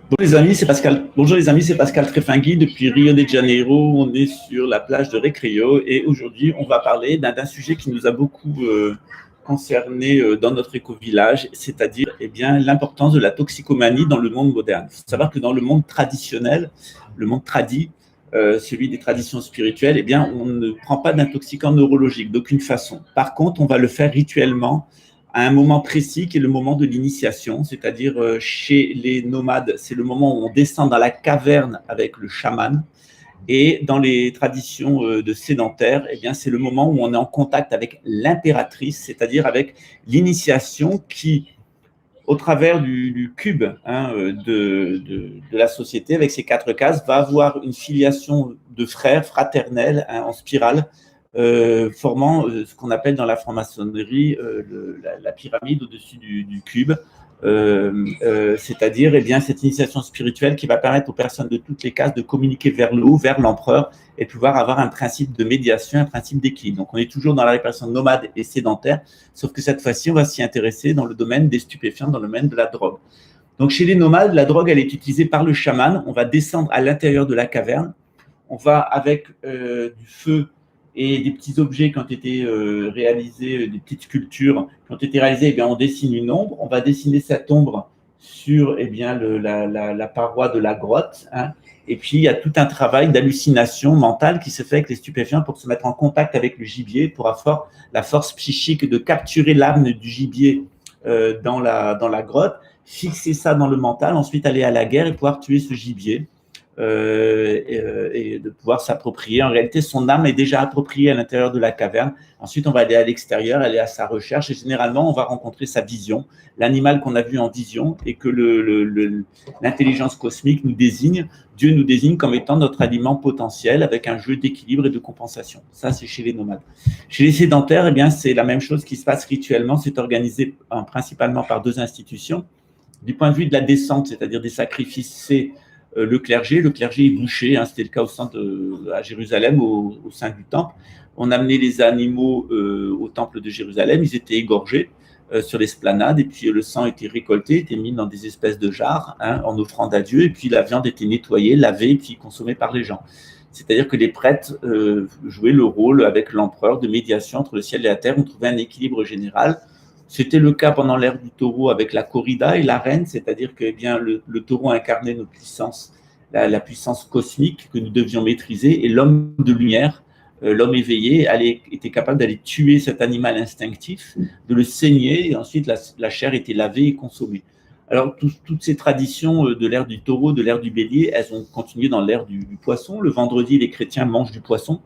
Bonjour les amis, c'est Pascal. Bonjour les amis, c'est Pascal Trefangui depuis Rio de Janeiro. On est sur la plage de Recreio et aujourd'hui, on va parler d'un sujet qui nous a beaucoup concerné dans notre éco-village, c'est-à-dire l'importance de la toxicomanie dans le monde moderne. Il faut savoir que dans le monde traditionnel, le monde tradit, celui des traditions spirituelles, on ne prend pas d'intoxicants neurologiques d'aucune façon. Par contre, on va le faire rituellement à un moment précis qui est le moment de l'initiation, c'est-à-dire chez les nomades, c'est le moment où on descend dans la caverne avec le chaman. Et dans les traditions de sédentaires, c'est le moment où on est en contact avec l'impératrice, c'est-à-dire avec l'initiation qui, au travers du cube de la société, avec ses quatre cases, va avoir une filiation de frères fraternels en spirale, formant ce qu'on appelle dans la franc-maçonnerie la pyramide au-dessus du cube. C'est-à-dire cette initiation spirituelle qui va permettre aux personnes de toutes les cases de communiquer vers le haut, vers l'empereur, et pouvoir avoir un principe de médiation, un principe d'équilibre. Donc on est toujours dans la répartition nomade et sédentaire, sauf que cette fois-ci, on va s'y intéresser dans le domaine des stupéfiants, dans le domaine de la drogue. Donc chez les nomades, la drogue, elle est utilisée par le chaman. On va descendre à l'intérieur de la caverne. On va avec du feu et des petits objets qui ont été réalisés, des petites sculptures qui ont été réalisées, on dessine une ombre. On va dessiner cette ombre sur la paroi de la grotte. Et puis, il y a tout un travail d'hallucination mentale qui se fait avec les stupéfiants pour se mettre en contact avec le gibier, pour avoir la force psychique de capturer l'âme du gibier dans la grotte, fixer ça dans le mental, ensuite aller à la guerre et pouvoir tuer ce gibier. Et de pouvoir s'approprier. En réalité, son âme est déjà appropriée à l'intérieur de la caverne. Ensuite, on va aller à l'extérieur, aller à sa recherche. Et généralement, on va rencontrer sa vision, l'animal qu'on a vu en vision et que l'intelligence cosmique nous désigne. Dieu nous désigne comme étant notre aliment potentiel avec un jeu d'équilibre et de compensation. Ça, c'est chez les nomades. Chez les sédentaires, c'est la même chose qui se passe rituellement. C'est organisé principalement par deux institutions. Du point de vue de la descente, c'est-à-dire des sacrifices, c'est le clergé. Le clergé est bouché, c'était le cas à Jérusalem, au sein du temple. On amenait les animaux au temple de Jérusalem, ils étaient égorgés sur l'esplanade, et puis le sang était récolté, était mis dans des espèces de jarres en offrande à Dieu, et puis la viande était nettoyée, lavée, et puis consommée par les gens. C'est-à-dire que les prêtres jouaient le rôle avec l'empereur de médiation entre le ciel et la terre. On trouvait un équilibre général. C'était le cas pendant l'ère du taureau avec la corrida et la reine, c'est-à-dire que le taureau incarnait nos puissances, la puissance cosmique que nous devions maîtriser, et l'homme de lumière, l'homme éveillé, était capable d'aller tuer cet animal instinctif, de le saigner, et ensuite la chair était lavée et consommée. Alors, toutes ces traditions de l'ère du taureau, de l'ère du bélier, elles ont continué dans l'ère du poisson. Le vendredi, les chrétiens mangent du poisson.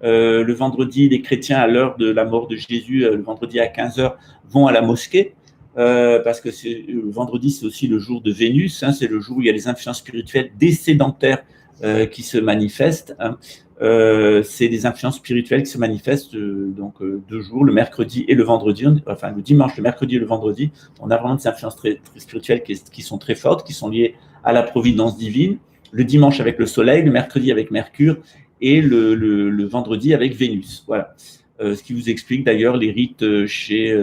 Le vendredi, les chrétiens, à l'heure de la mort de Jésus, le vendredi à 15h, vont à la mosquée, parce que le vendredi, c'est aussi le jour de Vénus, c'est le jour où il y a les influences spirituelles des sédentaires qui se manifestent. C'est des influences spirituelles qui se manifestent donc 2 jours, le mercredi et le vendredi, enfin le dimanche, le mercredi et le vendredi. On a vraiment des influences très, très spirituelles qui sont très fortes, qui sont liées à la providence divine. Le dimanche avec le soleil, le mercredi avec Mercure, et le vendredi avec Vénus. Voilà. Ce qui vous explique d'ailleurs les rites chez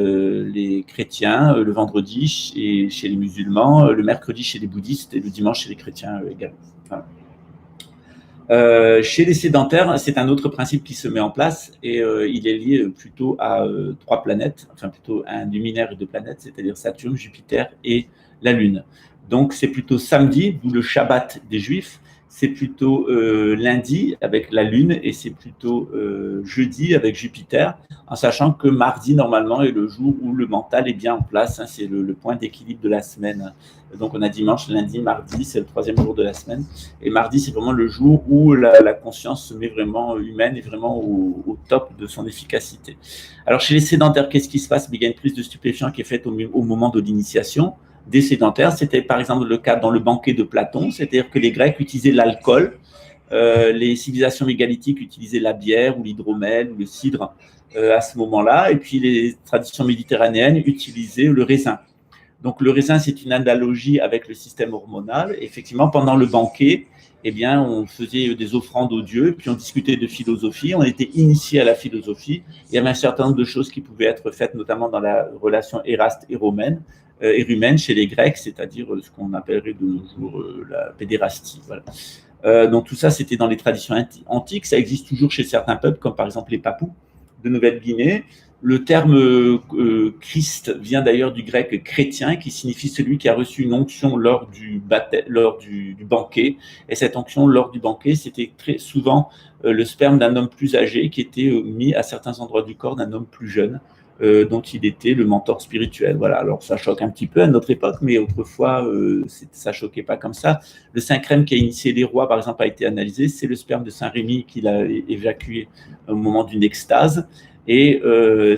les chrétiens, le vendredi chez les musulmans, le mercredi chez les bouddhistes et le dimanche chez les chrétiens également. Voilà. Chez les sédentaires, c'est un autre principe qui se met en place, et il est lié plutôt à 3 planètes, enfin plutôt à un luminaire et 2 planètes, c'est-à-dire Saturne, Jupiter et la Lune. Donc c'est plutôt samedi, d'où le Shabbat des Juifs, c'est plutôt lundi avec la Lune, et c'est plutôt jeudi avec Jupiter, en sachant que mardi, normalement, est le jour où le mental est bien en place, c'est le point d'équilibre de la semaine. Donc on a dimanche, lundi, mardi, c'est le 3e jour de la semaine, et mardi, c'est vraiment le jour où la conscience se met vraiment humaine et vraiment au top de son efficacité. Alors chez les sédentaires, qu'est-ce qui se passe? Il y a une prise de stupéfiants qui est faite au moment de l'initiation des sédentaires. C'était par exemple le cas dans le banquet de Platon, c'est-à-dire que les Grecs utilisaient l'alcool, les civilisations mégalithiques utilisaient la bière ou l'hydromel ou le cidre à ce moment-là, et puis les traditions méditerranéennes utilisaient le raisin. Donc, le raisin, c'est une analogie avec le système hormonal. Effectivement, pendant le banquet, eh bien, on faisait des offrandes aux dieux, puis on discutait de philosophie, on était initié à la philosophie. Il y avait un certain nombre de choses qui pouvaient être faites, notamment dans la relation éraste-érumène chez les Grecs, c'est-à-dire ce qu'on appellerait de nos jours la pédérastie. Voilà. Donc tout ça, c'était dans les traditions antiques. Ça existe toujours chez certains peuples, comme par exemple les Papous de Nouvelle-Guinée. Le terme Christ vient d'ailleurs du grec chrétien, qui signifie celui qui a reçu une onction lors du banquet. Et cette onction lors du banquet, c'était très souvent le sperme d'un homme plus âgé qui était mis à certains endroits du corps d'un homme plus jeune, dont il était le mentor spirituel. Voilà. Alors ça choque un petit peu à notre époque, mais autrefois ça choquait pas comme ça. Le Saint-Crème qui a initié les rois, par exemple, a été analysé. C'est le sperme de Saint Rémy qu'il a évacué au moment d'une extase. Et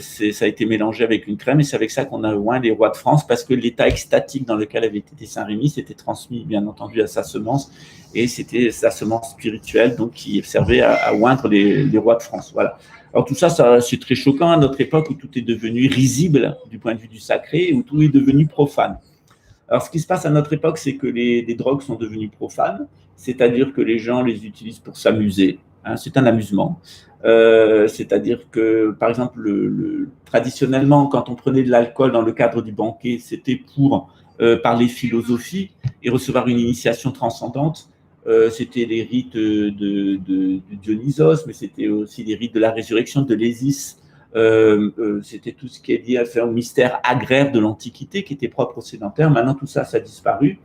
ça a été mélangé avec une crème, et c'est avec ça qu'on a oint les rois de France, parce que l'état extatique dans lequel avait été Saint Rémy s'était transmis, bien entendu, à sa semence, et c'était sa semence spirituelle, donc qui servait à oindre les rois de France. Voilà. Alors tout ça, c'est très choquant à notre époque où tout est devenu risible du point de vue du sacré, où tout est devenu profane. Alors ce qui se passe à notre époque, c'est que les drogues sont devenues profanes, c'est-à-dire que les gens les utilisent pour s'amuser. Hein, c'est un amusement. C'est-à-dire que, par exemple, traditionnellement, quand on prenait de l'alcool dans le cadre du banquet, c'était pour parler philosophie et recevoir une initiation transcendante. C'était les rites de Dionysos, mais c'était aussi les rites de la résurrection de l'Hésis. C'était tout ce qui est lié au mystère agraire de l'Antiquité, qui était propre aux sédentaires. Maintenant, tout ça, ça a disparu.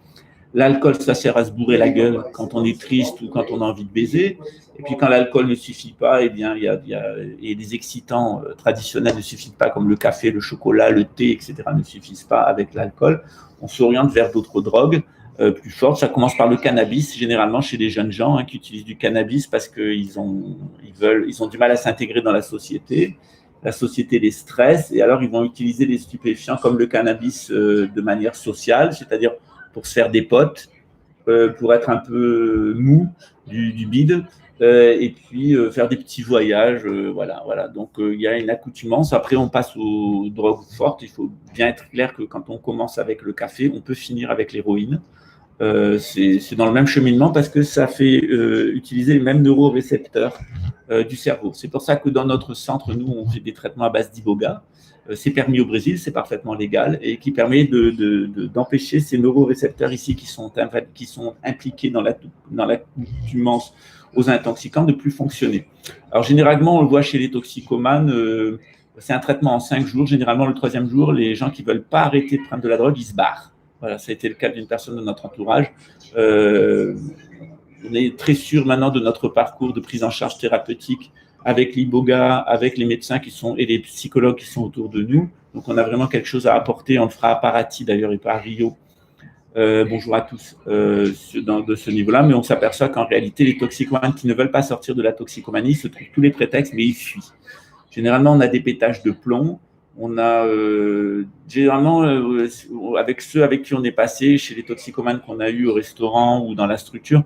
L'alcool, ça sert à se bourrer la gueule quand on est triste ou quand on a envie de baiser. Et puis quand l'alcool ne suffit pas, eh bien, il y a des excitants traditionnels ne suffisent pas, comme le café, le chocolat, le thé, etc. ne suffisent pas avec l'alcool. On s'oriente vers d'autres drogues plus fortes. Ça commence par le cannabis, généralement chez les jeunes gens qui utilisent du cannabis parce qu'ils ont du mal à s'intégrer dans la société. La société les stresse, et alors ils vont utiliser des stupéfiants comme le cannabis de manière sociale, c'est-à-dire pour se faire des potes, pour être un peu mou du bide, et puis faire des petits voyages. Voilà. Donc, il y a une accoutumance. Après, on passe aux drogues fortes. Il faut bien être clair que quand on commence avec le café, on peut finir avec l'héroïne. C'est dans le même cheminement parce que ça fait utiliser les mêmes neurorécepteurs du cerveau. C'est pour ça que dans notre centre, nous, on fait des traitements à base d'iboga. C'est permis au Brésil, c'est parfaitement légal et qui permet d'empêcher ces neurorécepteurs ici qui sont impliqués dans l'accoutumance aux intoxicants de plus fonctionner. Alors généralement, on le voit chez les toxicomanes, c'est un traitement en 5 jours. Généralement, le 3e jour, les gens qui ne veulent pas arrêter de prendre de la drogue, ils se barrent. Voilà, ça a été le cas d'une personne de notre entourage. On est très sûr maintenant de notre parcours de prise en charge thérapeutique avec l'IBOGA, avec les médecins et les psychologues qui sont autour de nous. Donc, on a vraiment quelque chose à apporter. On le fera à Paraty, d'ailleurs, et pas à Rio. Bonjour à tous de ce niveau-là. Mais on s'aperçoit qu'en réalité, les toxicomanes qui ne veulent pas sortir de la toxicomanie se trouvent tous les prétextes, mais ils fuient. Généralement, on a des pétages de plomb. On a généralement, avec ceux avec qui on est passé, chez les toxicomanes qu'on a eu au restaurant ou dans la structure,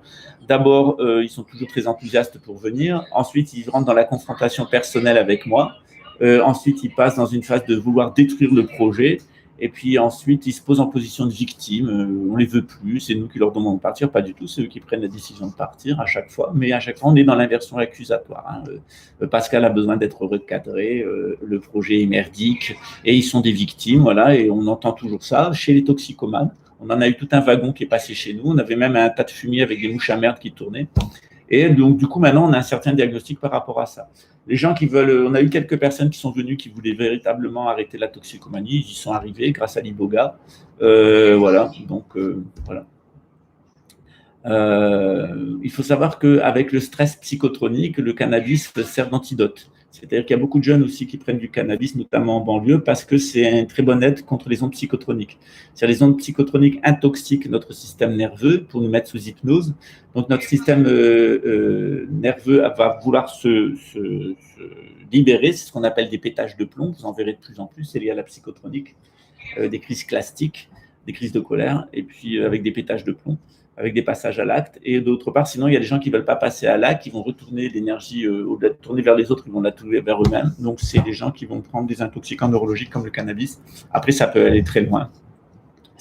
d'abord, ils sont toujours très enthousiastes pour venir. Ensuite, ils rentrent dans la confrontation personnelle avec moi. Ensuite, ils passent dans une phase de vouloir détruire le projet. Et puis ensuite, ils se posent en position de victime. On ne les veut plus, c'est nous qui leur demandons de partir. Pas du tout, c'est eux qui prennent la décision de partir à chaque fois. Mais à chaque fois, on est dans l'inversion accusatoire. Pascal a besoin d'être recadré, le projet est merdique, et ils sont des victimes. Voilà, et on entend toujours ça chez les toxicomanes. On en a eu tout un wagon qui est passé chez nous. On avait même un tas de fumier avec des mouches à merde qui tournaient. Et donc, du coup, maintenant, on a un certain diagnostic par rapport à ça. Les gens qui veulent, on a eu quelques personnes qui sont venues qui voulaient véritablement arrêter la toxicomanie. Ils y sont arrivés grâce à l'IBOGA. Voilà. Donc, voilà. Il faut savoir qu'avec le stress psychotronique, le cannabis sert d'antidote. C'est-à-dire qu'il y a beaucoup de jeunes aussi qui prennent du cannabis, notamment en banlieue, parce que c'est un très bon aide contre les ondes psychotroniques. C'est-à-dire les ondes psychotroniques intoxiquent notre système nerveux pour nous mettre sous hypnose. Donc notre système nerveux va vouloir se libérer. C'est ce qu'on appelle des pétages de plomb. Vous en verrez de plus en plus, c'est lié à la psychotronique. Des crises clastiques, des crises de colère, et puis avec des pétages de plomb, avec des passages à l'acte. Et d'autre part, sinon, il y a des gens qui ne veulent pas passer à l'acte, qui vont retourner l'énergie, au-delà de tourner vers les autres, ils vont la tourner vers eux-mêmes. Donc, c'est des gens qui vont prendre des intoxicants neurologiques comme le cannabis. Après, ça peut aller très loin.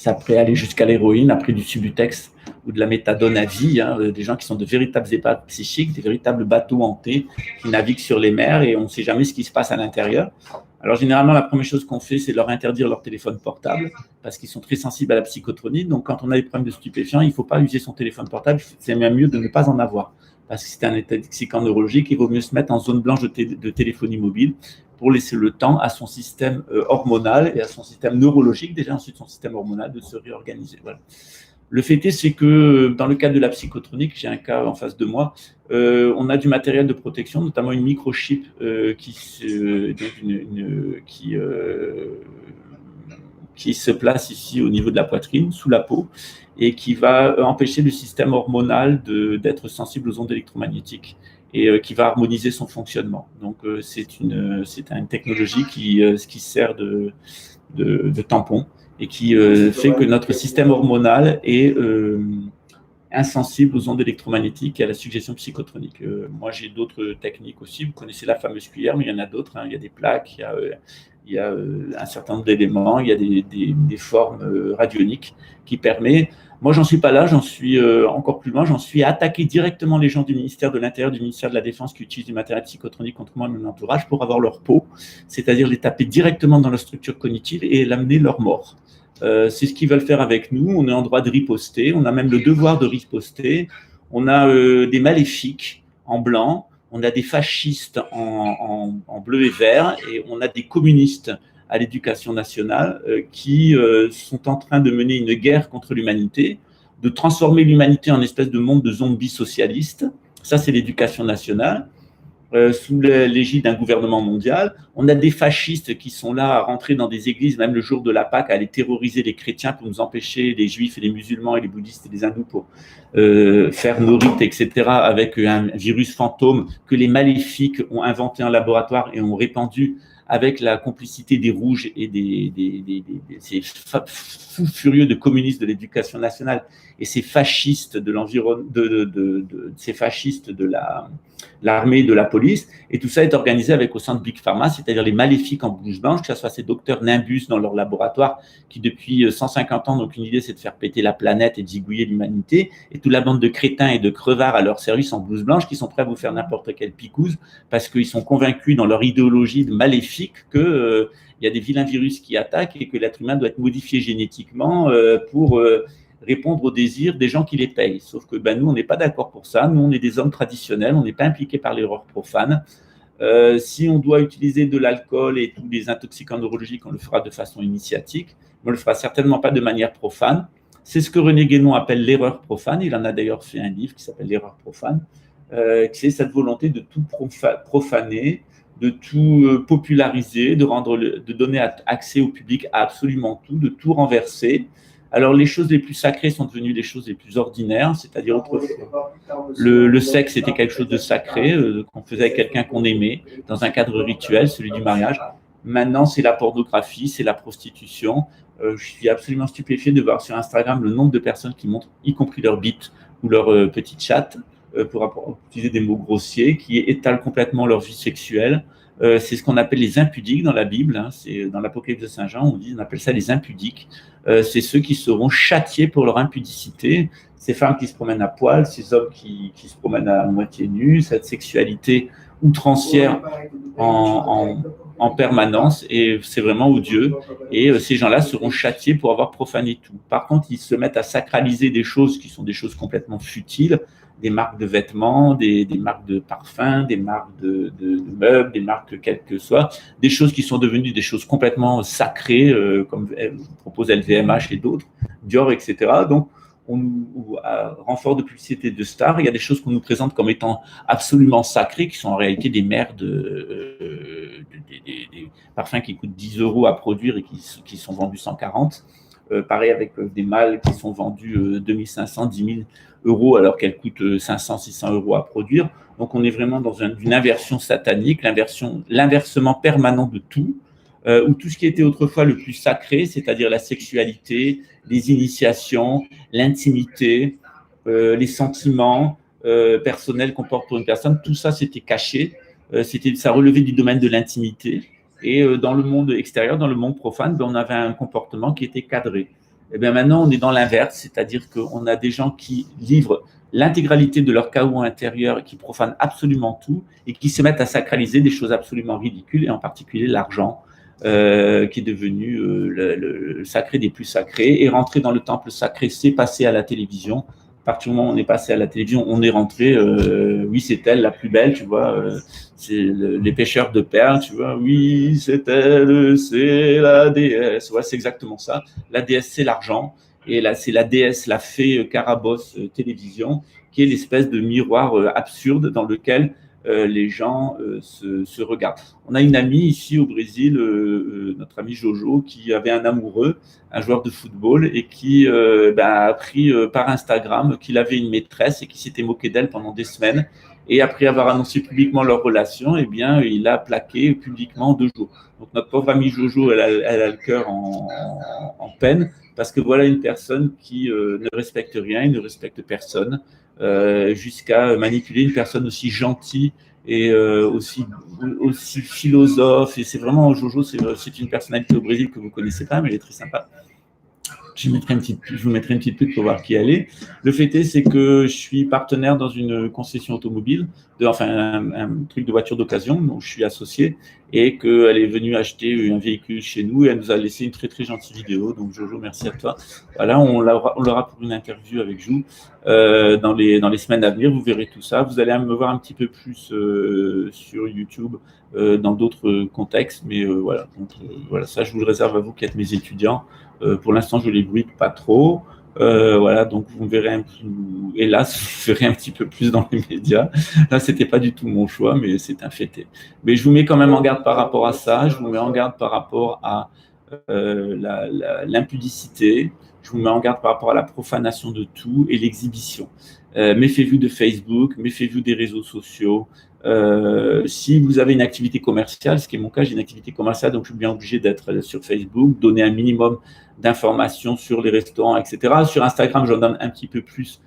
Ça peut aller jusqu'à l'héroïne, après du Subutex ou de la méthadone à vie, hein, des gens qui sont de véritables épaves psychiques, des véritables bateaux hantés qui naviguent sur les mers et on ne sait jamais ce qui se passe à l'intérieur. Alors, généralement, la première chose qu'on fait, c'est leur interdire leur téléphone portable parce qu'ils sont très sensibles à la psychotronie. Donc, quand on a des problèmes de stupéfiants, il ne faut pas user son téléphone portable. C'est même mieux de ne pas en avoir parce que c'est un état toxique neurologique. Il vaut mieux se mettre en zone blanche de téléphonie mobile pour laisser le temps à son système hormonal et à son système neurologique, déjà ensuite son système hormonal, de se réorganiser. Voilà. Le fait est, c'est que dans le cadre de la psychotronique, j'ai un cas en face de moi, on a du matériel de protection, notamment une microchip qui se place ici au niveau de la poitrine, sous la peau, et qui va empêcher le système hormonal d'être sensible aux ondes électromagnétiques et qui va harmoniser son fonctionnement. Donc, c'est une technologie qui sert de tampon et qui fait que notre système hormonal est insensible aux ondes électromagnétiques et à la suggestion psychotronique. Moi, j'ai d'autres techniques aussi. Vous connaissez la fameuse cuillère, mais il y en a d'autres. Hein. Il y a des plaques, il y a un certain nombre d'éléments, il y a des formes radioniques qui permettent. Moi, j'en suis pas là, j'en suis encore plus loin, j'en suis à attaquer directement les gens du ministère de l'Intérieur, du ministère de la Défense qui utilisent du matériel psychotronique contre moi et mon entourage pour avoir leur peau, c'est-à-dire les taper directement dans leur structure cognitive et l'amener leur mort. C'est ce qu'ils veulent faire avec nous, on est en droit de riposter, on a même le devoir de riposter, on a des maléfiques en blanc, on a des fascistes en bleu et vert et on a des communistes à l'éducation nationale qui sont en train de mener une guerre contre l'humanité, de transformer l'humanité en espèce de monde de zombies socialistes. Ça, c'est l'éducation nationale, sous l'égide d'un gouvernement mondial. On a des fascistes qui sont là à rentrer dans des églises, même le jour de la Pâque, à aller terroriser les chrétiens pour nous empêcher, les juifs et les musulmans et les bouddhistes et les hindous, pour faire nos rites, etc., avec un virus fantôme que les maléfiques ont inventé en laboratoire et ont répandu avec la complicité des rouges et ces fous furieux de communistes de l'éducation nationale et ces fascistes de l'environnement, ces fascistes de l'armée, de la police, et tout ça est organisé avec au sein de Big Pharma, c'est-à-dire les maléfiques en blouse blanche, que ce soit ces docteurs Nimbus dans leur laboratoire, qui depuis 150 ans n'ont qu'une idée, c'est de faire péter la planète et de zigouiller l'humanité, et toute la bande de crétins et de crevards à leur service en blouse blanche, qui sont prêts à vous faire n'importe quelle picouse, parce qu'ils sont convaincus dans leur idéologie de maléfique qu'il y a des vilains virus qui attaquent et que l'être humain doit être modifié génétiquement pour répondre aux désirs des gens qui les payent. Sauf que nous, on n'est pas d'accord pour ça. Nous, on est des hommes traditionnels, on n'est pas impliqués par l'erreur profane. Si on doit utiliser de l'alcool et tous les intoxicants neurologiques, on le fera de façon initiatique, mais on ne le fera certainement pas de manière profane. C'est ce que René Guénon appelle l'erreur profane. Il en a d'ailleurs fait un livre qui s'appelle L'erreur profane, qui est cette volonté de tout profaner, de tout populariser, de donner accès au public à absolument tout, de tout renverser. Alors, les choses les plus sacrées sont devenues les choses les plus ordinaires, c'est-à-dire autrefois, le sexe était quelque chose de sacré, qu'on faisait avec quelqu'un qu'on aimait, dans un cadre rituel, celui du mariage. Maintenant, c'est la pornographie, c'est la prostitution. Je suis absolument stupéfié de voir sur Instagram le nombre de personnes qui montrent, y compris leur bite ou leur petite chatte, pour utiliser des mots grossiers, qui étalent complètement leur vie sexuelle. C'est ce qu'on appelle les impudiques dans la Bible, hein, c'est dans l'Apocalypse de Saint Jean, on appelle ça les impudiques. C'est ceux qui seront châtiés pour leur impudicité, ces femmes qui se promènent à poil, ces hommes qui se promènent à moitié nus, cette sexualité outrancière en permanence, et c'est vraiment odieux. Et ces gens-là seront châtiés pour avoir profané tout. Par contre, ils se mettent à sacraliser des choses qui sont des choses complètement futiles, des marques de vêtements, des marques de parfums, des marques de meubles, des marques quelles que soient, des choses qui sont devenues des choses complètement sacrées, comme propose LVMH et d'autres, Dior, etc. Donc, à renfort de publicité de stars, il y a des choses qu'on nous présente comme étant absolument sacrées, qui sont en réalité des merdes, des parfums qui coûtent 10 € à produire et qui sont vendus 140. Pareil avec des malles qui sont vendues 2500, 10 000 € alors qu'elles coûtent 500, 600 € à produire. Donc on est vraiment dans une inversion satanique, l'inversement permanent de tout, où tout ce qui était autrefois le plus sacré, c'est-à-dire la sexualité, les initiations, l'intimité, les sentiments personnels qu'on porte pour une personne, tout ça c'était caché, ça relevait du domaine de l'intimité. Et dans le monde extérieur, dans le monde profane, on avait un comportement qui était cadré. Et bien maintenant, on est dans l'inverse, c'est-à-dire qu'on a des gens qui livrent l'intégralité de leur chaos intérieur et qui profanent absolument tout et qui se mettent à sacraliser des choses absolument ridicules, et en particulier l'argent, qui est devenu le sacré des plus sacrés. Et rentrer dans le temple sacré, c'est passer à la télévision. À partir du moment où on est passé à la télévision, on est rentré, oui, c'est elle la plus belle, tu vois, c'est les pêcheurs de perles, tu vois, oui, c'est elle, c'est la déesse. Ouais, c'est exactement ça. La déesse, c'est l'argent. Et là, c'est la déesse, la fée Carabosse télévision, qui est l'espèce de miroir absurde dans lequel les gens se regardent. On a une amie ici au Brésil, notre ami Jojo, qui avait un amoureux, un joueur de football, et qui a appris par Instagram qu'il avait une maîtresse et qui s'était moqué d'elle pendant des semaines. Et après avoir annoncé publiquement leur relation, eh bien, il a plaqué publiquement 2 jours. Donc notre pauvre amie Jojo, elle a le cœur en peine, parce que voilà une personne qui ne respecte rien, il ne respecte personne, jusqu'à manipuler une personne aussi gentille et aussi philosophe. Et c'est vraiment, Jojo, c'est une personnalité au Brésil que vous ne connaissez pas, mais elle est très sympa. Je vous mettrai une petite pub pour voir qui elle est. Le fait est, c'est que je suis partenaire dans une concession automobile, un truc de voiture d'occasion, dont je suis associé, et qu'elle est venue acheter un véhicule chez nous, et elle nous a laissé une très très gentille vidéo. Donc Jojo, merci à toi. Voilà, on l'aura pour une interview avec Jou dans les semaines à venir. Vous verrez tout ça. Vous allez me voir un petit peu plus sur YouTube dans d'autres contextes, mais voilà. Donc voilà, ça je vous le réserve à vous qui êtes mes étudiants. Pour l'instant, je les bruite pas trop. Voilà, donc vous me verrez hélas, vous verrez un petit peu plus dans les médias. Là, c'était pas du tout mon choix, mais c'est un fait. Mais je vous mets quand même en garde par rapport à ça. Je vous mets en garde par rapport à l'impudicité. Je vous mets en garde par rapport à la profanation de tout et l'exhibition. Méfiez-vous de Facebook, méfiez-vous des réseaux sociaux. Si vous avez une activité commerciale, ce qui est mon cas, j'ai une activité commerciale, donc je suis bien obligé d'être sur Facebook, donner un minimum d'informations sur les restaurants, etc. Sur Instagram, j'en donne un petit peu plus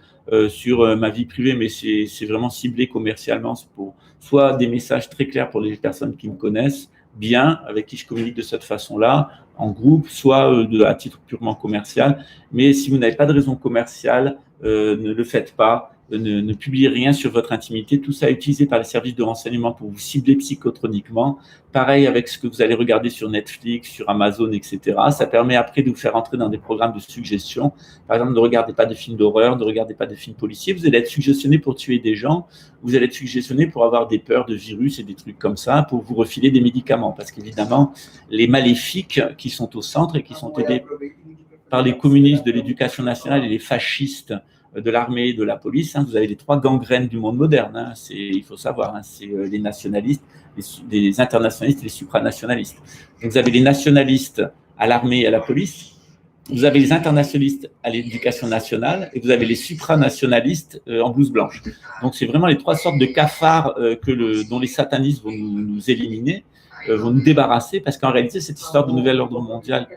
sur ma vie privée, mais c'est vraiment ciblé commercialement pour soit des messages très clairs pour les personnes qui me connaissent bien, avec qui je communique de cette façon-là, en groupe, soit à titre purement commercial. Mais si vous n'avez pas de raison commerciale, ne le faites pas. Ne publiez rien sur votre intimité. Tout ça est utilisé par les services de renseignement pour vous cibler psychotroniquement. Pareil avec ce que vous allez regarder sur Netflix, sur Amazon, etc. Ça permet après de vous faire entrer dans des programmes de suggestion. Par exemple, ne regardez pas de films d'horreur, ne regardez pas de films policiers. Vous allez être suggestionné pour tuer des gens. Vous allez être suggestionné pour avoir des peurs de virus et des trucs comme ça, pour vous refiler des médicaments. Parce qu'évidemment, les maléfiques qui sont au centre et qui sont aidés par les communistes de l'éducation nationale et les fascistes de l'armée et de la police, vous avez les 3 gangrènes du monde moderne, il faut savoir, c'est les nationalistes, les internationalistes et les supranationalistes. Donc vous avez les nationalistes à l'armée et à la police, vous avez les internationalistes à l'éducation nationale et vous avez les supranationalistes en blouse blanche. Donc c'est vraiment les 3 sortes de cafards dont les satanistes vont nous éliminer, vont nous débarrasser, parce qu'en réalité cette histoire de nouvel ordre mondial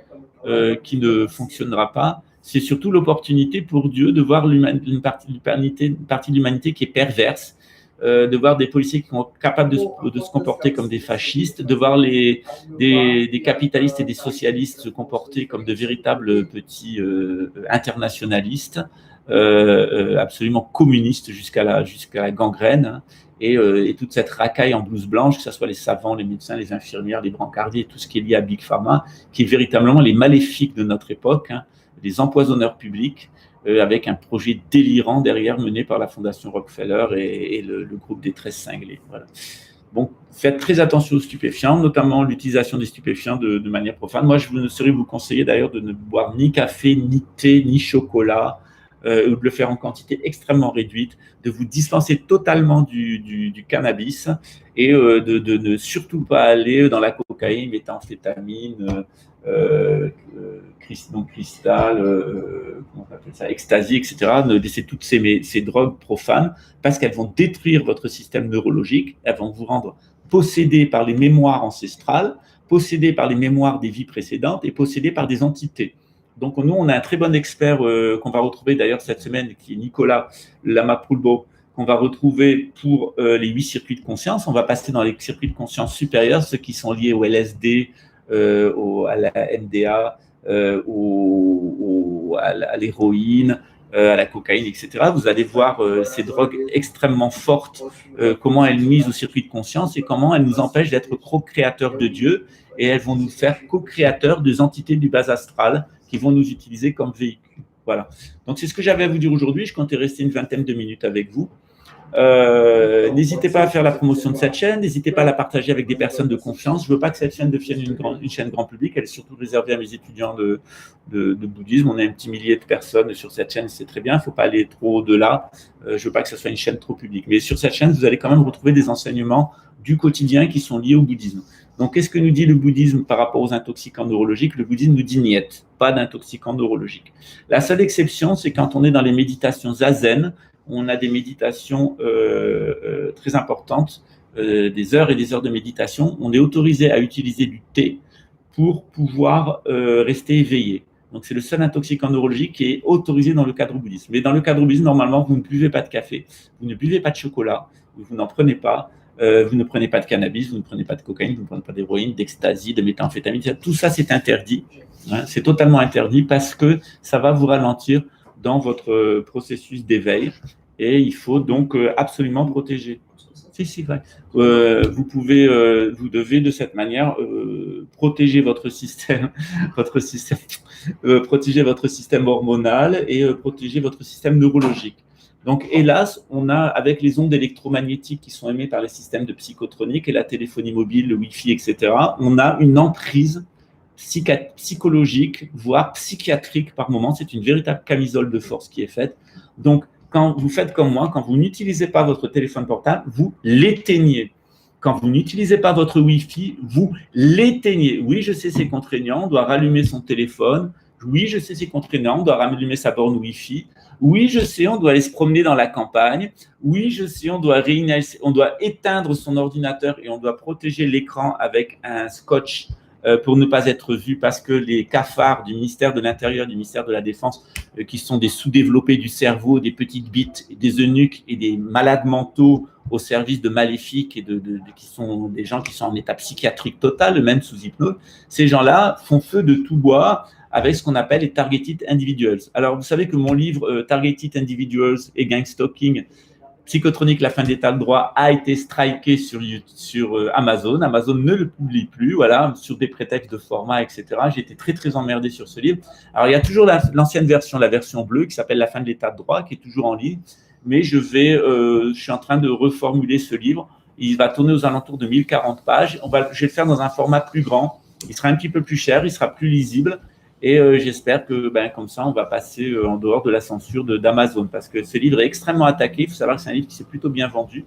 qui ne fonctionnera pas, c'est surtout l'opportunité pour Dieu de voir une partie de l'humanité qui est perverse, de voir des policiers qui sont capables de se comporter comme des fascistes, de voir des capitalistes et des socialistes se comporter comme de véritables petits internationalistes, absolument communistes jusqu'à la gangrène, et toute cette racaille en blouse blanche, que ce soit les savants, les médecins, les infirmières, les brancardiers, tout ce qui est lié à Big Pharma, qui est véritablement les maléfiques de notre époque, les empoisonneurs publics, avec un projet délirant derrière mené par la Fondation Rockefeller et le groupe des 13 cinglés. Voilà. Bon, faites très attention aux stupéfiants, notamment l'utilisation des stupéfiants de manière profane. Moi, je ne saurais vous conseiller d'ailleurs de ne boire ni café, ni thé, ni chocolat, ou de le faire en quantité extrêmement réduite, de vous dispenser totalement du cannabis et de ne surtout pas aller dans la cocaïne, méthamphétamine, cristal, comment on appelle ça, ecstasy, etc. De laisser toutes ces drogues profanes, parce qu'elles vont détruire votre système neurologique, elles vont vous rendre possédé par les mémoires ancestrales, possédé par les mémoires des vies précédentes et possédé par des entités. Donc nous, on a un très bon expert qu'on va retrouver d'ailleurs cette semaine, qui est Nicolas Lama-Poulbo, qu'on va retrouver pour les 8 circuits de conscience. On va passer dans les circuits de conscience supérieurs, ceux qui sont liés au LSD, à la MDA, à l'héroïne, à la cocaïne, etc. Vous allez voir ces drogues extrêmement fortes, comment elles nuisent au circuit de conscience et comment elles nous empêchent d'être co-créateurs de Dieu, et elles vont nous faire co-créateurs des entités du bas astral qui vont nous utiliser comme véhicule. Voilà. Donc c'est ce que j'avais à vous dire aujourd'hui. Je comptais rester une vingtaine de minutes avec vous. N'hésitez pas à faire la promotion de cette chaîne, n'hésitez pas à la partager avec des personnes de confiance. Je ne veux pas que cette chaîne devienne une chaîne grand public, elle est surtout réservée à mes étudiants de bouddhisme. On a un petit millier de personnes sur cette chaîne, c'est très bien, il ne faut pas aller trop au-delà. Je ne veux pas que ce soit une chaîne trop publique. Mais sur cette chaîne, vous allez quand même retrouver des enseignements du quotidien qui sont liés au bouddhisme. Donc, qu'est-ce que nous dit le bouddhisme par rapport aux intoxicants neurologiques? Le bouddhisme nous dit niet, pas d'intoxicants neurologiques. La seule exception, c'est quand on est dans les méditations zazen. On a des méditations très importantes, des heures et des heures de méditation. On est autorisé à utiliser du thé pour pouvoir rester éveillé. Donc, c'est le seul intoxicant neurologique qui est autorisé dans le cadre bouddhiste. Mais dans le cadre bouddhiste, normalement, vous ne buvez pas de café, vous ne buvez pas de chocolat, vous n'en prenez pas, vous ne prenez pas de cannabis, vous ne prenez pas de cocaïne, vous ne prenez pas d'héroïne, d'ecstasy, de méthamphétamine. Tout ça, c'est interdit. Hein, c'est totalement interdit parce que ça va vous ralentir dans votre processus d'éveil et il faut donc absolument protéger. Si, vrai. Vous devez de cette manière protéger votre système hormonal et protéger votre système neurologique. Donc, hélas, on a, avec les ondes électromagnétiques qui sont émises par les systèmes de psychotronique et la téléphonie mobile, le Wi-Fi, etc., on a une emprise psychologique, voire psychiatrique par moment. C'est une véritable camisole de force qui est faite. Donc, quand vous faites comme moi, quand vous n'utilisez pas votre téléphone portable, vous l'éteignez. Quand vous n'utilisez pas votre Wi-Fi, vous l'éteignez. Oui, je sais, c'est contraignant, on doit rallumer son téléphone. Oui, je sais, c'est contraignant, on doit rallumer sa borne Wi-Fi. Oui, je sais, on doit aller se promener dans la campagne. Oui, je sais, on doit éteindre son ordinateur et on doit protéger l'écran avec un scotch pour ne pas être vu, parce que les cafards du ministère de l'Intérieur, du ministère de la Défense, qui sont des sous-développés du cerveau, des petites bites, des eunuques et des malades mentaux au service de maléfiques et qui sont des gens qui sont en état psychiatrique total, même sous hypnose, ces gens-là font feu de tout bois avec ce qu'on appelle les targeted individuals. Alors, vous savez que mon livre Targeted Individuals et Gang Stalking, Psychotronique, la fin de l'état de droit, a été striké sur Amazon. Amazon ne le publie plus, voilà, sur des prétextes de format, etc. J'ai été très, très emmerdé sur ce livre. Alors, il y a toujours l'ancienne version, la version bleue, qui s'appelle La fin de l'état de droit, qui est toujours en ligne. Mais je suis en train de reformuler ce livre. Il va tourner aux alentours de 1040 pages. Je vais le faire dans un format plus grand. Il sera un petit peu plus cher, il sera plus lisible. Et j'espère que, comme ça, on va passer en dehors de la censure d'Amazon, parce que ce livre est extrêmement attaqué. Il faut savoir que c'est un livre qui s'est plutôt bien vendu.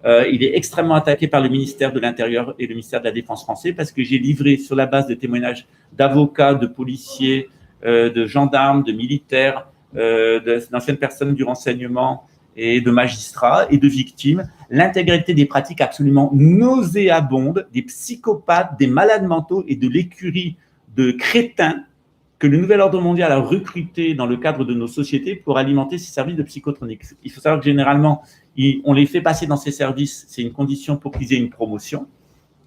Il est extrêmement attaqué par le ministère de l'Intérieur et le ministère de la Défense français, parce que j'ai livré sur la base de témoignages d'avocats, de policiers, de gendarmes, de militaires, d'anciennes personnes du renseignement et de magistrats et de victimes, l'intégralité des pratiques absolument nauséabondes, des psychopathes, des malades mentaux et de l'écurie de crétins que le nouvel ordre mondial a recruté dans le cadre de nos sociétés pour alimenter ces services de psychotronique. Il faut savoir que généralement, on les fait passer dans ces services, c'est une condition pour qu'ils aient une promotion,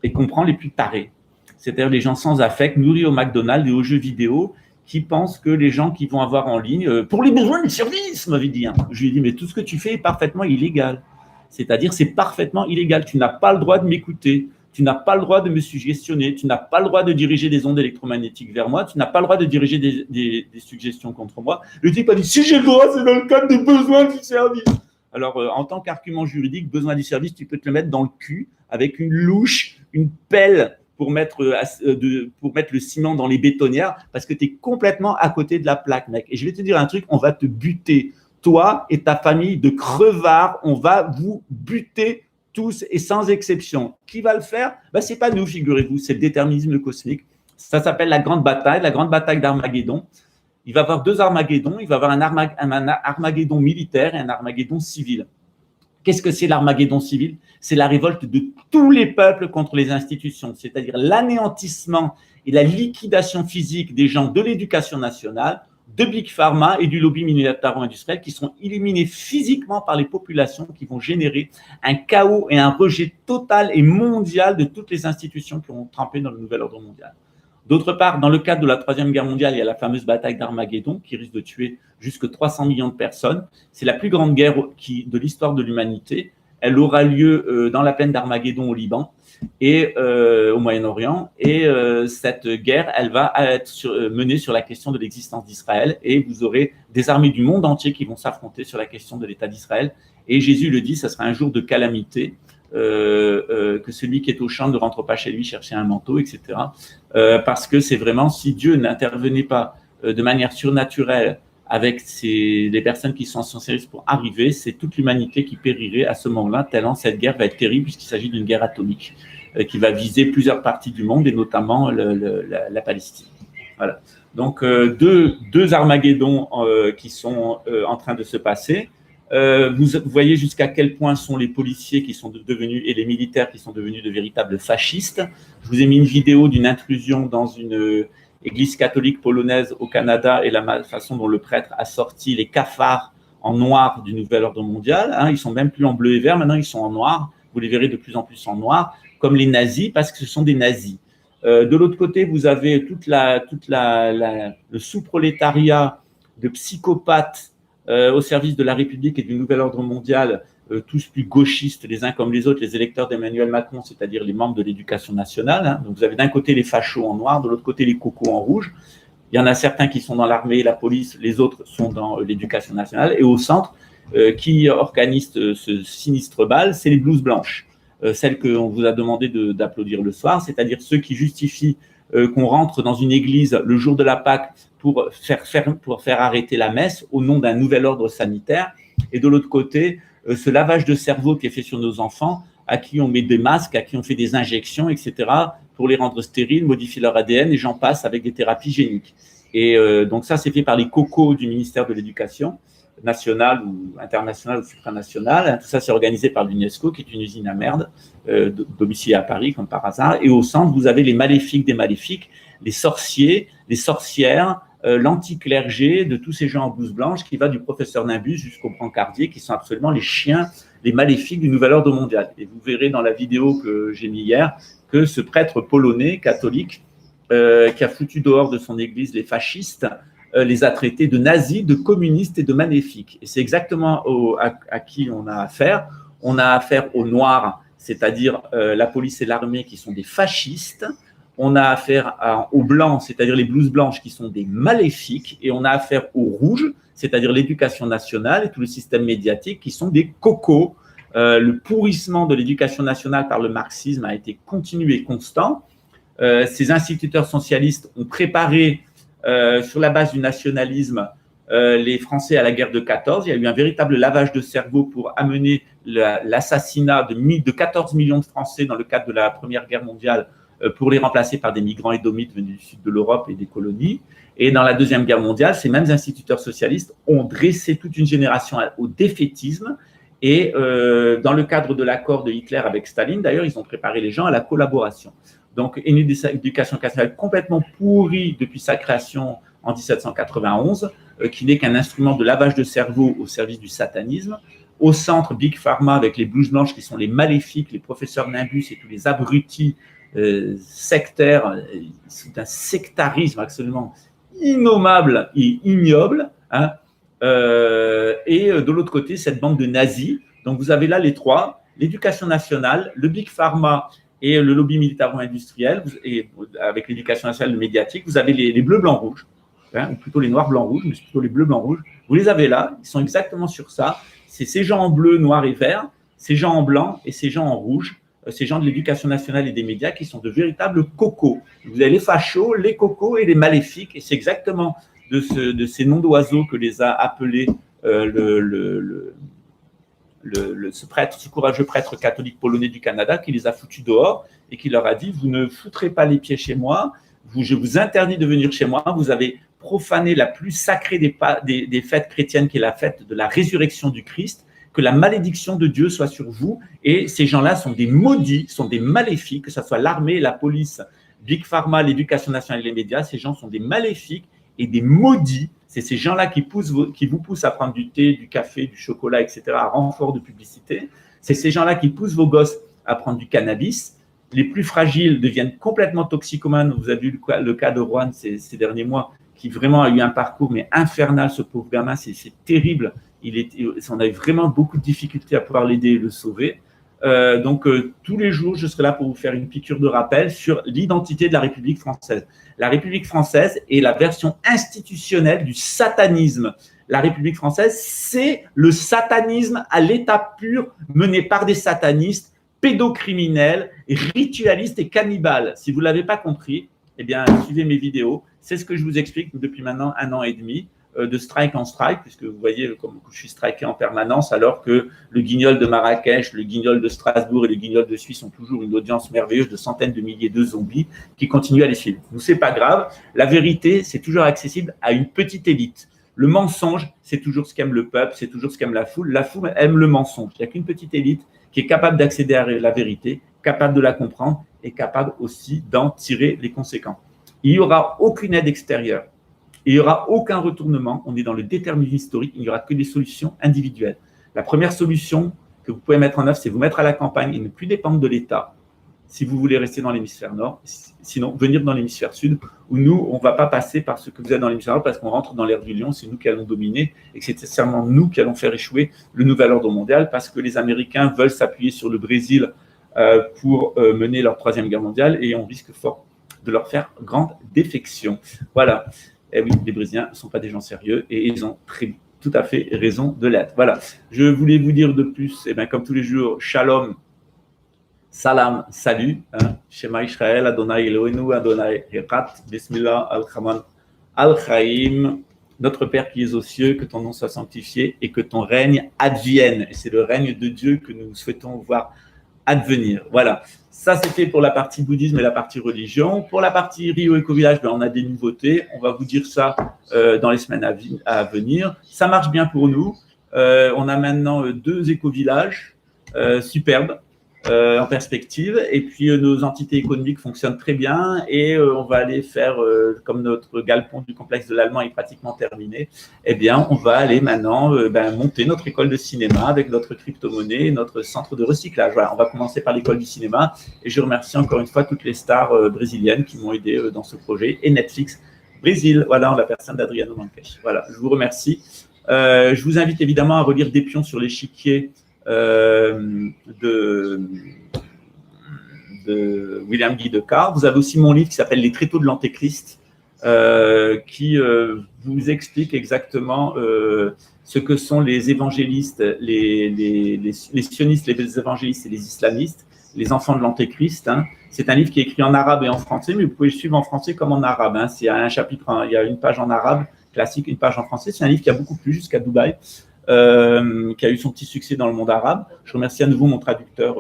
et qu'on prend les plus tarés. C'est-à-dire les gens sans affect, nourris au McDonald's et aux jeux vidéo, qui pensent que les gens qui vont avoir en ligne, pour les besoins du service, m'avait dit. Je lui ai dit, mais tout ce que tu fais est parfaitement illégal. C'est-à-dire, c'est parfaitement illégal. Tu n'as pas le droit de m'écouter. Tu n'as pas le droit de me suggestionner, tu n'as pas le droit de diriger des ondes électromagnétiques vers moi, tu n'as pas le droit de diriger des suggestions contre moi. Le type a dit, si j'ai le droit, c'est dans le cadre des besoins du service. Alors, en tant qu'argument juridique, besoin du service, tu peux te le mettre dans le cul avec une louche, une pelle pour mettre le ciment dans les bétonnières, parce que tu es complètement à côté de la plaque, mec. Et je vais te dire un truc, on va te buter. Toi et ta famille de crevards, on va vous buter tous et sans exception. Qui va le faire? Ce n'est pas nous, figurez-vous, c'est le déterminisme cosmique. Ça s'appelle la grande bataille d'Armageddon. Il va y avoir deux Armageddons, il va y avoir un Armageddon militaire et un Armageddon civil. Qu'est-ce que c'est l'Armageddon civil? C'est la révolte de tous les peuples contre les institutions, c'est-à-dire l'anéantissement et la liquidation physique des gens de l'éducation nationale, de Big Pharma et du lobby militaro-industriel qui sont éliminés physiquement par les populations, qui vont générer un chaos et un rejet total et mondial de toutes les institutions qui ont trempé dans le nouvel ordre mondial. D'autre part, dans le cadre de la Troisième Guerre mondiale, il y a la fameuse bataille d'Armageddon qui risque de tuer jusque 300 millions de personnes. C'est la plus grande guerre de l'histoire de l'humanité. Elle aura lieu dans la plaine d'Armageddon au Liban et au Moyen-Orient. Et cette guerre, elle va être menée sur la question de l'existence d'Israël. Et vous aurez des armées du monde entier qui vont s'affronter sur la question de l'État d'Israël. Et Jésus le dit, ça sera un jour de calamité. Que celui qui est au champ ne rentre pas chez lui chercher un manteau, etc. Parce que c'est vraiment, si Dieu n'intervenait pas de manière surnaturelle avec les personnes qui sont en son service pour arriver, c'est toute l'humanité qui périrait à ce moment-là, tellement cette guerre va être terrible puisqu'il s'agit d'une guerre atomique qui va viser plusieurs parties du monde et notamment la Palestine. Voilà. Donc deux Armageddons qui sont en train de se passer. Vous voyez jusqu'à quel point sont les policiers qui sont devenus et les militaires qui sont devenus de véritables fascistes. Je vous ai mis une vidéo d'une intrusion dans une église catholique polonaise au Canada et la façon dont le prêtre a sorti les cafards en noir du nouvel ordre mondial. Hein, ils sont même plus en bleu et vert, maintenant ils sont en noir. Vous les verrez de plus en plus en noir, comme les nazis, parce que ce sont des nazis. De l'autre côté, vous avez le sous-prolétariat de psychopathes au service de la République et du nouvel ordre mondial, tous plus gauchistes les uns comme les autres, les électeurs d'Emmanuel Macron, c'est-à-dire les membres de l'éducation nationale. Hein. Donc vous avez d'un côté les fachos en noir, de l'autre côté les cocos en rouge. Il y en a certains qui sont dans l'armée et la police, les autres sont dans l'éducation nationale. Et au centre, qui organise ce sinistre bal, c'est les blouses blanches, celles qu'on vous a demandé d'applaudir le soir, c'est-à-dire ceux qui justifient qu'on rentre dans une église le jour de la Pâque pour faire arrêter la messe au nom d'un nouvel ordre sanitaire. Et de l'autre côté, ce lavage de cerveau qui est fait sur nos enfants, à qui on met des masques, à qui on fait des injections, etc., pour les rendre stériles, modifier leur ADN, et j'en passe avec des thérapies géniques. Et donc ça, c'est fait par les cocos du ministère de l'Éducation nationale ou internationale ou supranationale. Tout ça, c'est organisé par l'UNESCO, qui est une usine à merde, domiciliée à Paris, comme par hasard. Et au centre, vous avez les maléfiques des maléfiques, les sorciers, les sorcières, l'anticlergé de tous ces gens en blouse blanche qui va du professeur Nimbus jusqu'au brancardier, qui sont absolument les chiens, les maléfiques du nouvel ordre mondial. Et vous verrez dans la vidéo que j'ai mis hier que ce prêtre polonais, catholique, qui a foutu dehors de son église les fascistes, les a traités de nazis, de communistes et de maléfiques. Et c'est exactement à qui on a affaire. On a affaire aux Noirs, c'est-à-dire la police et l'armée qui sont des fascistes. On a affaire aux Blancs, c'est-à-dire les blouses blanches qui sont des maléfiques. Et on a affaire aux Rouges, c'est-à-dire l'éducation nationale et tout le système médiatique qui sont des cocos. Le pourrissement de l'éducation nationale par le marxisme a été continu et constant. Ces instituteurs socialistes ont préparé sur la base du nationalisme les Français à la guerre de 14. Il y a eu un véritable lavage de cerveau pour amener l'assassinat de 14 millions de Français dans le cadre de la Première Guerre mondiale pour les remplacer par des migrants édomites venus du sud de l'Europe et des colonies. Et dans la Deuxième Guerre mondiale, ces mêmes instituteurs socialistes ont dressé toute une génération au défaitisme. Et dans le cadre de l'accord de Hitler avec Staline, d'ailleurs, ils ont préparé les gens à la collaboration. Donc, une éducation nationale complètement pourrie depuis sa création en 1791, qui n'est qu'un instrument de lavage de cerveau au service du satanisme. Au centre, Big Pharma avec les blouses blanches qui sont les maléfiques, les professeurs Nimbus et tous les abrutis sectaires. C'est un sectarisme absolument innommable et ignoble. Hein. Et de l'autre côté, cette bande de nazis. Donc, vous avez là les trois, l'éducation nationale, le Big Pharma et le lobby militaro-industriel, et avec l'éducation nationale médiatique, vous avez les bleus, blancs, rouges, hein, ou plutôt les noirs, blancs, rouges, mais c'est plutôt les bleus, blancs, rouges. Vous les avez là, ils sont exactement sur ça. C'est ces gens en bleu, noir et vert, ces gens en blanc et ces gens en rouge, ces gens de l'éducation nationale et des médias qui sont de véritables cocos. Vous avez les fachos, les cocos et les maléfiques, et c'est exactement de ces noms d'oiseaux que les a appelés ce courageux prêtre catholique polonais du Canada, qui les a foutus dehors et qui leur a dit « Vous ne foutrez pas les pieds chez moi, je vous interdis de venir chez moi, vous avez profané la plus sacrée des fêtes chrétiennes, qui est la fête de la résurrection du Christ, que la malédiction de Dieu soit sur vous. » Et ces gens-là sont des maudits, sont des maléfiques, que ce soit l'armée, la police, Big Pharma, l'éducation nationale et les médias, ces gens sont des maléfiques et des maudits. C'est ces gens-là qui vous poussent à prendre du thé, du café, du chocolat, etc., à renfort de publicité. C'est ces gens-là qui poussent vos gosses à prendre du cannabis Les plus fragiles deviennent complètement toxicomanes. Vous avez vu le cas de Juan ces derniers mois, qui vraiment a eu un parcours mais infernal, ce pauvre gamin, c'est terrible. On a eu vraiment beaucoup de difficultés à pouvoir l'aider et le sauver. Tous les jours, je serai là pour vous faire une piqûre de rappel sur l'identité de la République française. La République française est la version institutionnelle du satanisme. La République française, c'est le satanisme à l'état pur, mené par des satanistes, pédocriminels, ritualistes et cannibales. Si vous ne l'avez pas compris, eh bien, suivez mes vidéos. C'est ce que je vous explique depuis maintenant 1 an et demi, de strike en strike, puisque vous voyez comme je suis striké en permanence, alors que le guignol de Marrakech, le guignol de Strasbourg et le guignol de Suisse ont toujours une audience merveilleuse de centaines de milliers de zombies qui continuent à les suivre. Donc, c'est pas grave. La vérité, c'est toujours accessible à une petite élite. Le mensonge, c'est toujours ce qu'aime le peuple, c'est toujours ce qu'aime la foule. La foule aime le mensonge. Il n'y a qu'une petite élite qui est capable d'accéder à la vérité, capable de la comprendre et capable aussi d'en tirer les conséquences. Il n'y aura aucune aide extérieure. Il n'y aura aucun retournement. On est dans le déterminisme historique. Il n'y aura que des solutions individuelles. La première solution que vous pouvez mettre en œuvre, c'est vous mettre à la campagne et ne plus dépendre de l'État si vous voulez rester dans l'hémisphère nord. Sinon, venir dans l'hémisphère sud, où nous, on ne va pas passer par ce que vous êtes dans l'hémisphère nord parce qu'on rentre dans l'ère du lion. C'est nous qui allons dominer et que c'est nécessairement nous qui allons faire échouer le nouvel ordre mondial parce que les Américains veulent s'appuyer sur le Brésil pour mener leur 3e guerre mondiale et on risque fort de leur faire grande défection. Voilà. Et oui, les Brésiliens ne sont pas des gens sérieux et ils ont tout à fait raison de l'être. Voilà. Je voulais vous dire de plus, et bien, comme tous les jours, shalom, salam, salut, Shema Israël, Adonai Eloheinu, Adonai Echad, Bismillah, Al-Khaman, Al-Chaim, notre Père qui es aux cieux, que ton nom soit sanctifié et que ton règne advienne. Et c'est le règne de Dieu que nous souhaitons voir advenir. Voilà. Ça, c'était pour la partie bouddhisme et la partie religion. Pour la partie Rio Eco-Village, on a des nouveautés. On va vous dire ça dans les semaines à venir. Ça marche bien pour nous. On a maintenant 2 éco-villages superbes en perspective. Et puis, nos entités économiques fonctionnent très bien. Et on va aller faire, comme notre galpon du complexe de l'Allemand est pratiquement terminé, eh bien, on va aller maintenant monter notre école de cinéma avec notre crypto-monnaie, notre centre de recyclage. Voilà, on va commencer par l'école du cinéma. Et je remercie encore une fois toutes les stars brésiliennes qui m'ont aidé dans ce projet. Et Netflix Brésil, voilà, en la personne d'Adriano Manquech. Voilà, je vous remercie. Je vous invite évidemment à relire Des pions sur l'échiquier de William Guy de Cars. Vous avez aussi mon livre qui s'appelle Les tréteaux de l'Antéchrist, qui vous explique exactement ce que sont les évangélistes, les sionistes, les évangélistes et les islamistes, les enfants de l'Antéchrist. C'est un livre qui est écrit en arabe et en français, mais vous pouvez le suivre en français comme en arabe. Il y a un chapitre, il y a une page en arabe classique, une page en français. C'est un livre qui a beaucoup plu jusqu'à Dubaï. Qui a eu son petit succès dans le monde arabe. Je remercie à nouveau mon traducteur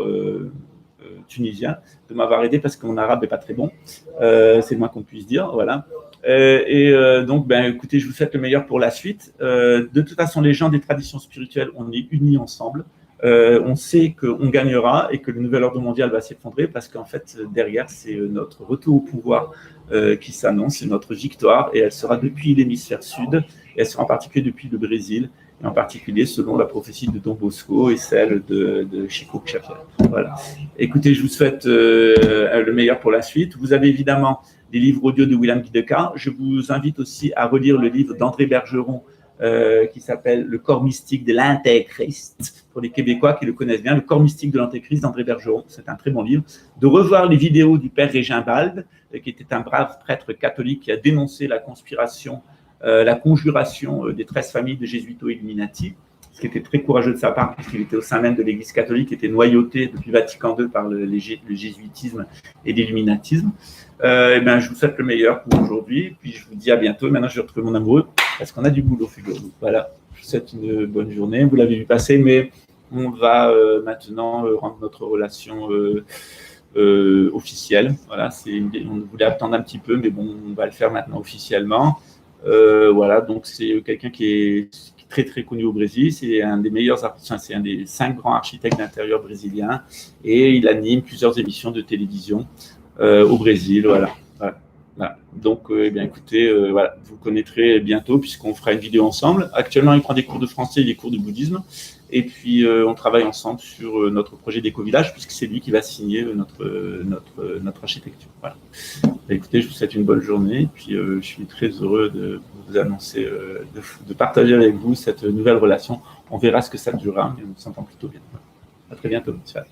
tunisien de m'avoir aidé parce que mon arabe n'est pas très bon. C'est le moins qu'on puisse dire. Voilà. Donc, écoutez, je vous souhaite le meilleur pour la suite. De toute façon, les gens des traditions spirituelles, on est unis ensemble. On sait qu'on gagnera et que le nouvel ordre mondial va s'effondrer parce qu'en fait, derrière, c'est notre retour au pouvoir qui s'annonce, c'est notre victoire et elle sera depuis l'hémisphère sud et elle sera en particulier depuis le Brésil. Et en particulier selon la prophétie de Don Bosco et celle de Chico Xavier. Voilà. Écoutez, je vous souhaite le meilleur pour la suite. Vous avez évidemment des livres audio de William Guy de Cars. Je vous invite aussi à relire le livre d'André Bergeron qui s'appelle Le corps mystique de l'Antéchrist, pour les Québécois qui le connaissent bien, Le corps mystique de l'Antéchrist d'André Bergeron. C'est un très bon livre. De revoir les vidéos du père Régimbald, qui était un brave prêtre catholique qui a dénoncé la conspiration, la conjuration des 13 familles de Jésuito-Illuminati, ce qui était très courageux de sa part, puisqu'il était au sein même de l'Église catholique, était noyauté depuis Vatican II par le jésuitisme et l'illuminatisme. Je vous souhaite le meilleur pour aujourd'hui, puis je vous dis à bientôt. Maintenant, je vais retrouver mon amoureux, parce qu'on a du boulot, figurez-vous. Voilà, je vous souhaite une bonne journée. Vous l'avez vu passer, mais on va maintenant rendre notre relation officielle. Voilà, on voulait attendre un petit peu, mais bon, on va le faire maintenant officiellement. Voilà, donc c'est quelqu'un qui est très très connu au Brésil, c'est un des meilleurs artistes, c'est un des 5 grands architectes d'intérieur brésiliens et il anime plusieurs émissions de télévision au Brésil, voilà. Voilà. Donc, eh bien, écoutez, voilà, vous le connaîtrez bientôt puisqu'on fera une vidéo ensemble. Actuellement, il prend des cours de français et des cours de bouddhisme. Et puis, on travaille ensemble sur notre projet d'éco-village puisque c'est lui qui va signer notre architecture. Voilà. Écoutez, je vous souhaite une bonne journée. Et puis, je suis très heureux de vous annoncer, de partager avec vous cette nouvelle relation. On verra ce que ça durera, mais on s'entend plutôt bien. À très bientôt. Ciao.